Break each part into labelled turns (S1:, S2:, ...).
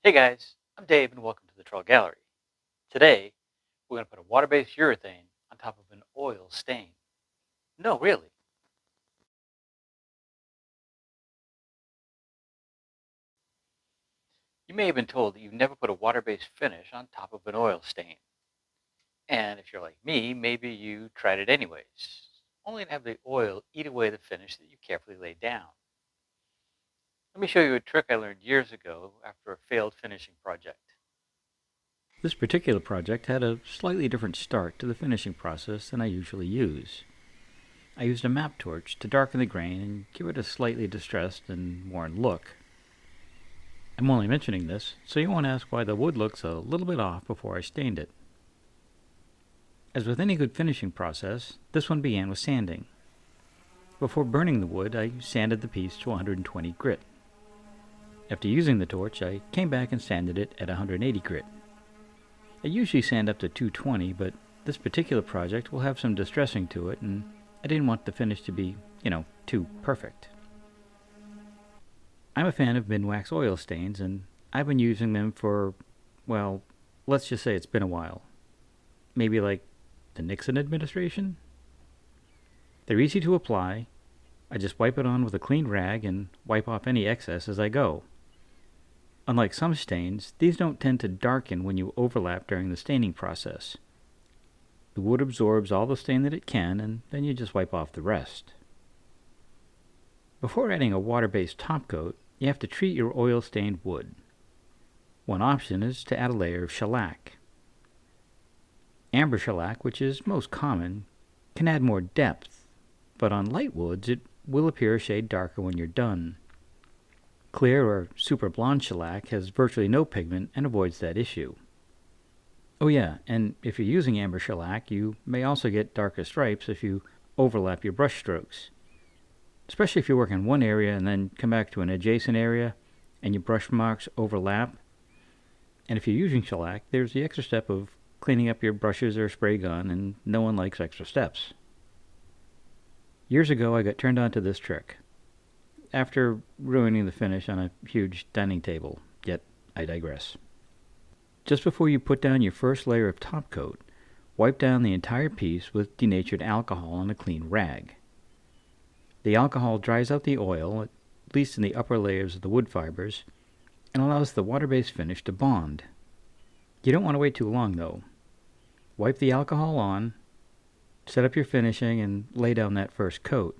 S1: Hey guys, I'm Dave and welcome to the Trull Gallery. Today, we're going to put a water-based urethane on top of an oil stain. No, really. You may have been told that you've never put a water-based finish on top of an oil stain. And if you're like me, maybe you tried it anyways, only to have the oil eat away the finish that you carefully laid down. Let me show you a trick I learned years ago after a failed finishing project.
S2: This particular project had a slightly different start to the finishing process than I usually use. I used a map torch to darken the grain and give it a slightly distressed and worn look. I'm only mentioning this so you won't ask why the wood looks a little bit off before I stained it. As with any good finishing process, this one began with sanding. Before burning the wood, I sanded the piece to 120 grit. After using the torch, I came back and sanded it at 180 grit. I usually sand up to 220, but this particular project will have some distressing to it, and I didn't want the finish to be, too perfect. I'm a fan of Minwax oil stains, and I've been using them for, well, let's just say it's been a while. Maybe like the Nixon administration? They're easy to apply. I just wipe it on with a clean rag and wipe off any excess as I go. Unlike some stains, these don't tend to darken when you overlap during the staining process. The wood absorbs all the stain that it can, and then you just wipe off the rest. Before adding a water-based top coat, you have to treat your oil-stained wood. One option is to add a layer of shellac. Amber shellac, which is most common, can add more depth, but on light woods it will appear a shade darker when you're done. Clear or super blonde shellac has virtually no pigment and avoids that issue. Oh yeah, and if you're using amber shellac, you may also get darker stripes if you overlap your brush strokes. Especially if you work in one area and then come back to an adjacent area and your brush marks overlap. And if you're using shellac, there's the extra step of cleaning up your brushes or spray gun, and no one likes extra steps. Years ago I got turned on to this trick, after ruining the finish on a huge dining table, yet I digress. Just before you put down your first layer of top coat, wipe down the entire piece with denatured alcohol on a clean rag. The alcohol dries out the oil, at least in the upper layers of the wood fibers, and allows the water-based finish to bond. You don't want to wait too long though. Wipe the alcohol on, set up your finishing, and lay down that first coat.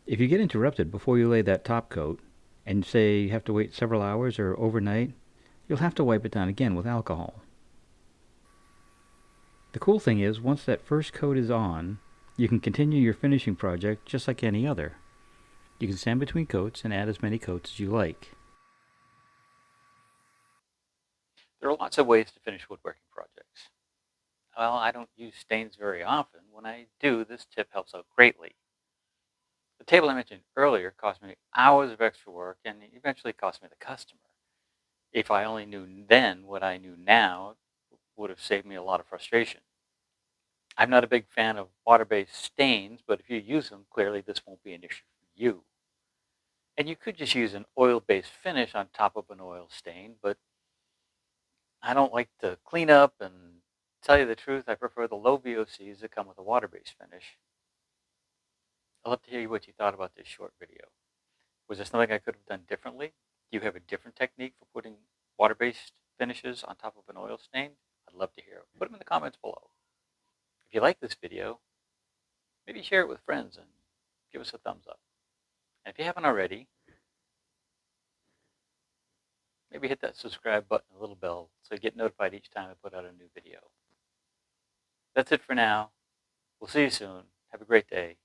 S2: If you get interrupted before you lay that top coat, and say you have to wait several hours or overnight, you'll have to wipe it down again with alcohol. The cool thing is, once that first coat is on, you can continue your finishing project just like any other. You can stand between coats and add as many coats as you like.
S1: There are lots of ways to finish woodworking projects. Well, I don't use stains very often. When I do, this tip helps out greatly. The table I mentioned earlier cost me hours of extra work and eventually cost me the customer. If I only knew then what I knew now, it would have saved me a lot of frustration. I'm not a big fan of water-based stains, but if you use them, clearly this won't be an issue for you. And you could just use an oil-based finish on top of an oil stain, but I don't like to clean up, and tell you the truth, I prefer the low VOCs that come with a water-based finish. I'd love to hear what you thought about this short video. Was there something I could have done differently? Do you have a different technique for putting water-based finishes on top of an oil stain? I'd love to hear it. Put them in the comments below. If you like this video, maybe share it with friends and give us a thumbs up. And if you haven't already, maybe hit that subscribe button and the little bell so you get notified each time I put out a new video. That's it for now. We'll see you soon. Have a great day.